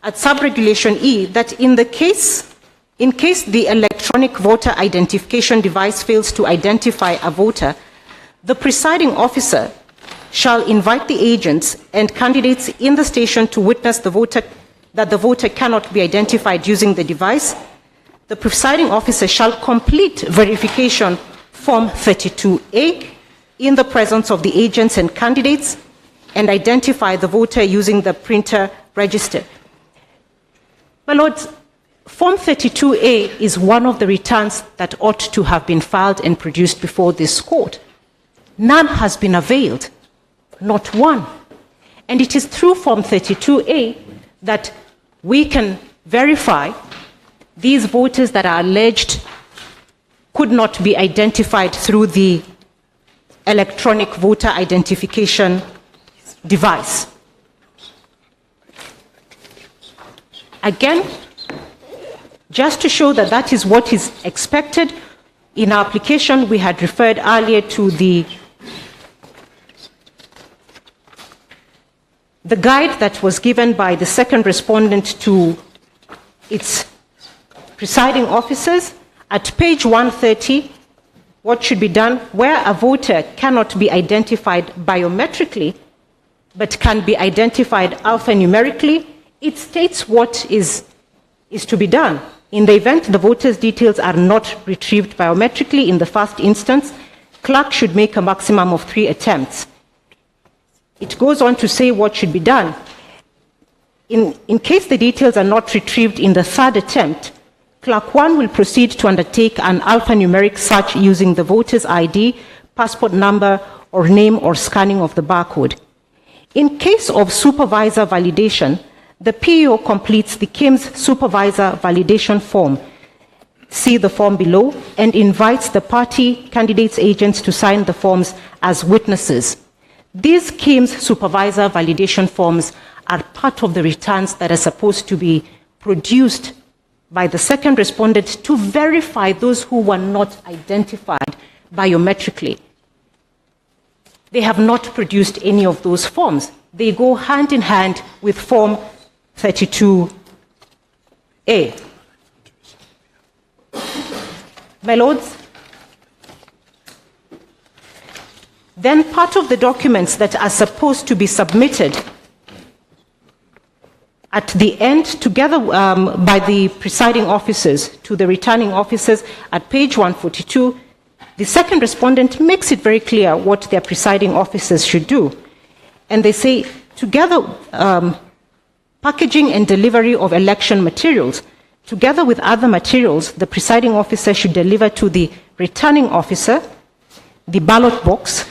S9: at subregulation E that in case the electronic voter identification device fails to identify a voter, the presiding officer shall invite the agents and candidates in the station to witness that the voter cannot be identified using the device. The presiding officer shall complete verification Form 32A in the presence of the agents and candidates and identify the voter using the printer register. My Lords, Form 32A is one of the returns that ought to have been filed and produced before this court. None has been availed, not one. And it is through Form 32A that we can verify these voters that are alleged could not be identified through the electronic voter identification device. Again, just to show that that is what is expected, in our application we had referred earlier to the guide that was given by the second respondent to its presiding officers. At page 130, what should be done where a voter cannot be identified biometrically but can be identified alphanumerically, it states what is to be done. In the event the voter's details are not retrieved biometrically in the first instance, clerk should make a maximum of 3 attempts. It goes on to say what should be done. In case the details are not retrieved in the third attempt, Clerk 1 will proceed to undertake an alphanumeric search using the voter's ID, passport number, or name, or scanning of the barcode. In case of supervisor validation, the PEO completes the KIMS supervisor validation form, see the form below, and invites the party candidates' agents to sign the forms as witnesses. These KIMS supervisor validation forms are part of the returns that are supposed to be produced by the second respondent to verify those who were not identified biometrically. They have not produced any of those forms. They go hand in hand with Form 32A. My Lords, then part of the documents that are supposed to be submitted at the end, together by the presiding officers to the returning officers at page 142, the second respondent makes it very clear what their presiding officers should do. And they say, together, packaging and delivery of election materials, together with other materials, the presiding officer should deliver to the returning officer the ballot box,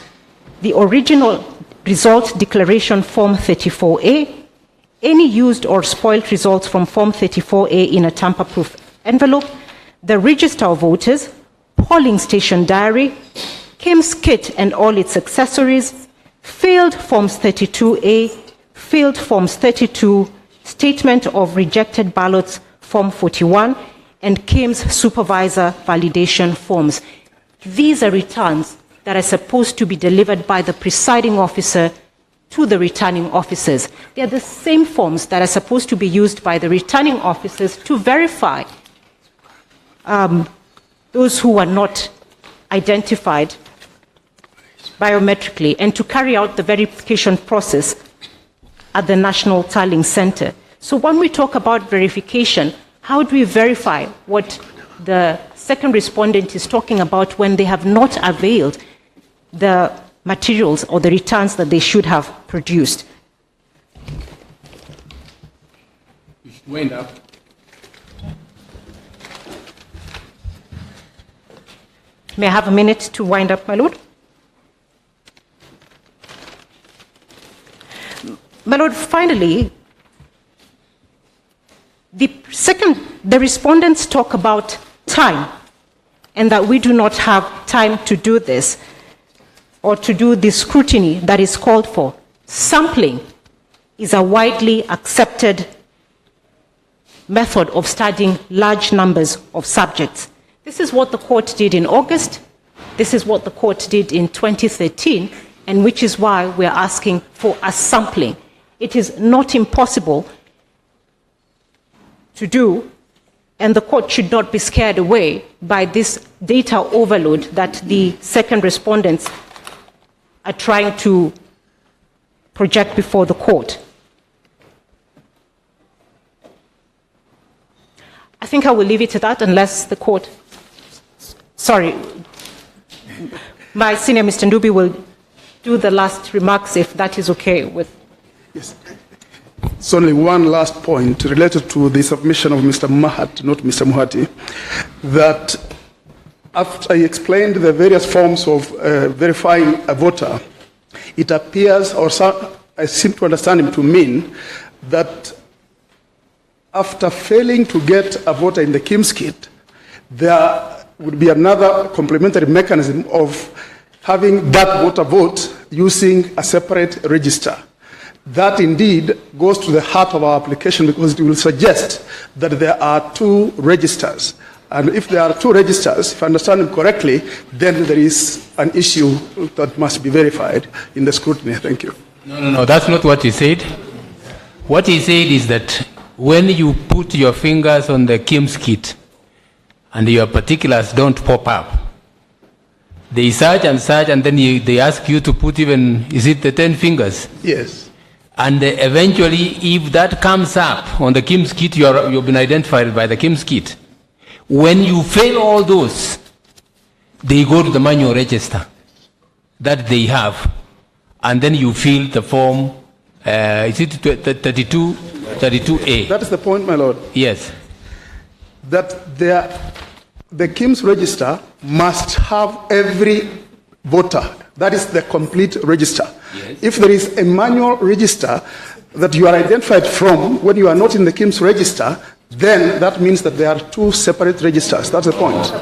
S9: the original result declaration Form 34A, any used or spoiled results from Form 34A in a tamper-proof envelope, the register of voters, polling station diary, KIMS kit and all its accessories, filled Forms 32A, filled Forms 32, statement of rejected ballots Form 41, and KIMS supervisor validation forms. These are returns that are supposed to be delivered by the presiding officer to the returning officers. They are the same forms that are supposed to be used by the returning officers to verify those who were not identified biometrically and to carry out the verification process at the National Tallying Center. So when we talk about verification, how do we verify what the second respondent is talking about when they have not availed the materials or the returns that they should have produced?
S2: You should wind up.
S9: May I have a minute to wind up, my Lord? My Lord, finally, the respondents talk about time and that we do not have time to do this or to do the scrutiny that is called for. Sampling is a widely accepted method of studying large numbers of subjects. This is what the court did in August. This is what the court did in 2013, and which is why we're asking for a sampling. It is not impossible to do, and the court should not be scared away by this data overload that the second respondents are trying to project before the court. I think I will leave it at that unless the court... Sorry, my senior Mr. Ndubi will do the last remarks if that is okay with...
S4: Yes. It's only one last point related to the submission of Mr. Mahat, not Mr. Muhati, that after I explained the various forms of verifying a voter, it appears, or I seem to understand him to mean, that after failing to get a voter in the KIMS kit, there would be another complementary mechanism of having that voter vote using a separate register. That indeed goes to the heart of our application because it will suggest that there are two registers. And if there are two registers, if I understand him correctly, then there is an issue that must be verified in the scrutiny. Thank you.
S2: No, that's not what he said. What he said is that when you put your fingers on the KIMS kit and your particulars don't pop up, they search and search, and then they ask you to put even, is it the 10 fingers?
S4: Yes.
S2: And eventually, if that comes up on the KIMS kit, you've been identified by the KIMS kit. When you fail all those, they go to the manual register that they have, and then you fill the form, is it 32A?
S4: That is the point, my Lord.
S2: Yes.
S4: That the KIMS register must have every voter. That is the complete register. Yes. If there is a manual register that you are identified from when you are not in the KIMS register, then that means that there are two separate registers. That's the point.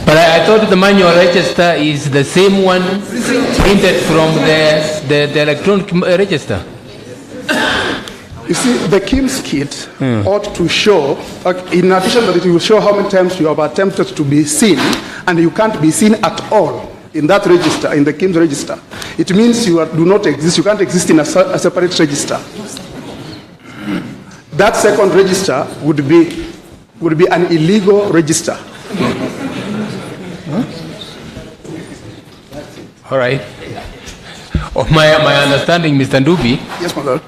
S2: But I thought the manual register is the same one printed from the electronic register.
S4: You see, the KIMS kit ought to show, in addition that it will show how many times you have attempted to be seen, and you can't be seen at all in that register, in the KIMS register. It means you do not exist, you can't exist in a separate register. That second register would be an illegal register.
S2: All right. Of my understanding, Mr. Ndubi.
S4: Yes, my Lord.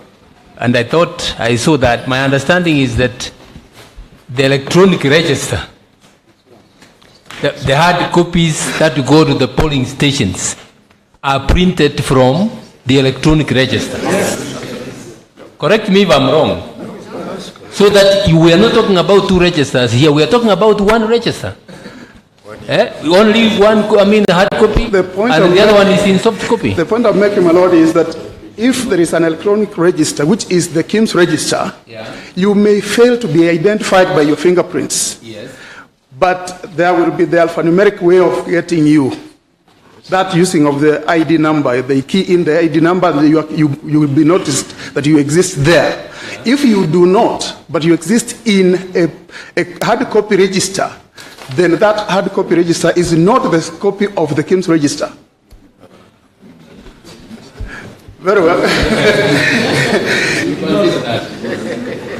S2: And I thought I saw that. My understanding is that the electronic register, the hard copies that go to the polling stations are printed from the electronic register. Yes. Correct me if I'm wrong. So that we are not talking about two registers here. We are talking about one register. Only one, hard copy, and the other one is in soft copy.
S4: The point I'm making, my Lord, is that if there is an electronic register, which is the KIMS register, you may fail to be identified by your fingerprints.
S2: Yes.
S4: But there will be the alphanumeric way of getting you. That using of the ID number, they key in the ID number, you will be noticed that you exist there. If you do not, but you exist in a hard copy register, then that hard copy register is not the copy of the KIMS register. Very well.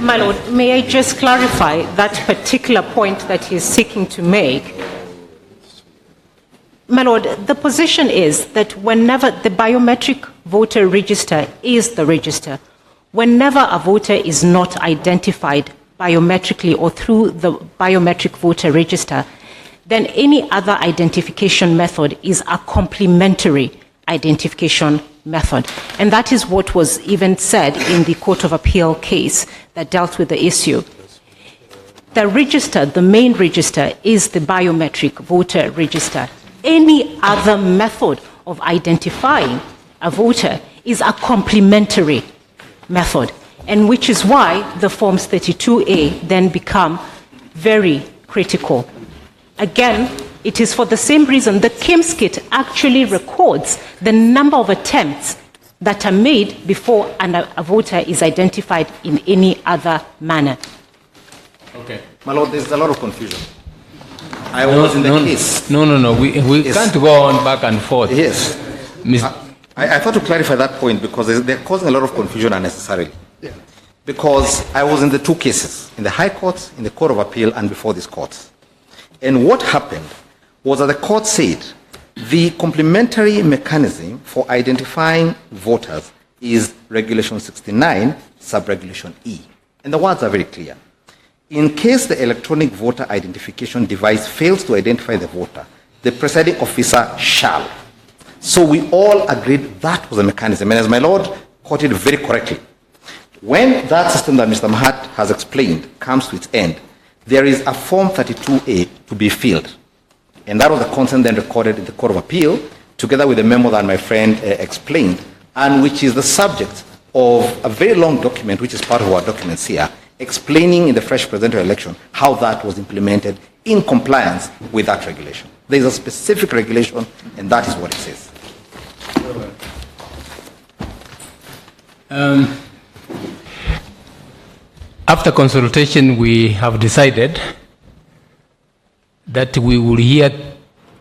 S9: My Lord, may I just clarify that particular point that he is seeking to make? My Lord, the position is that whenever the biometric voter register is the register, whenever a voter is not identified biometrically or through the biometric voter register, then any other identification method is a complementary identification method. And that is what was even said in the Court of Appeal case that dealt with the issue. the register, the main register, is the biometric voter register. Any other method of identifying a voter is a complementary method, and which is why the Forms 32A then become very critical. Again, it is for the same reason the KIMS kit actually records the number of attempts that are made before a voter is identified in any other manner.
S6: Okay. My Lord, there's a lot of confusion. I was in the case.
S2: No. We
S6: Yes.
S2: can't go on back and forth.
S6: Yes. I thought to clarify that point because they're causing a lot of confusion unnecessarily.
S4: Yeah.
S6: Because I was in the two cases, in the High Court, in the Court of Appeal, and before this court. And what happened was that the court said the complementary mechanism for identifying voters is Regulation 69, Subregulation E. And the words are very clear. In case the electronic voter identification device fails to identify the voter, the presiding officer shall. So we all agreed that was a mechanism. And as my Lord quoted very correctly, when that system that Mr. Mahat has explained comes to its end, there is a Form 32A to be filled. And that was the consent then recorded in the Court of Appeal, together with the memo that my friend explained, and which is the subject of a very long document, which is part of our documents here, explaining in the fresh presidential election how that was implemented in compliance with that regulation. There is a specific regulation, and that is what it says.
S2: After consultation, we have decided that we will hear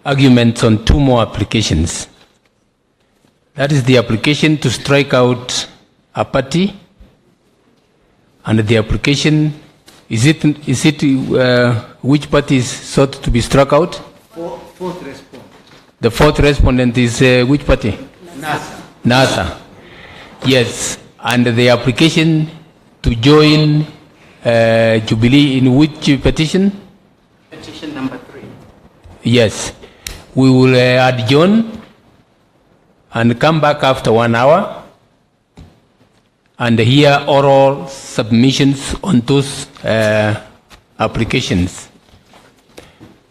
S2: arguments on two more applications. That is the application to strike out a party, and the application, which party is sought to be struck out?
S8: Fourth respondent.
S2: The fourth respondent is which party? NASA. Yes, and the application to join Jubilee in which petition?
S8: Petition number 3.
S2: Yes. We will adjourn and come back after 1 hour and hear oral submissions on those applications.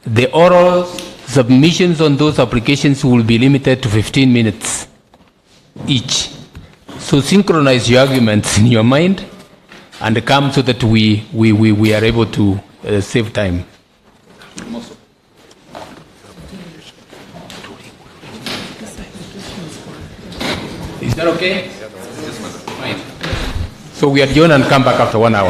S2: The oral submissions on those applications will be limited to 15 minutes each. So synchronize your arguments in your mind and come so that we are able to save time. Is that okay? Fine. So we adjourn and come back after 1 hour.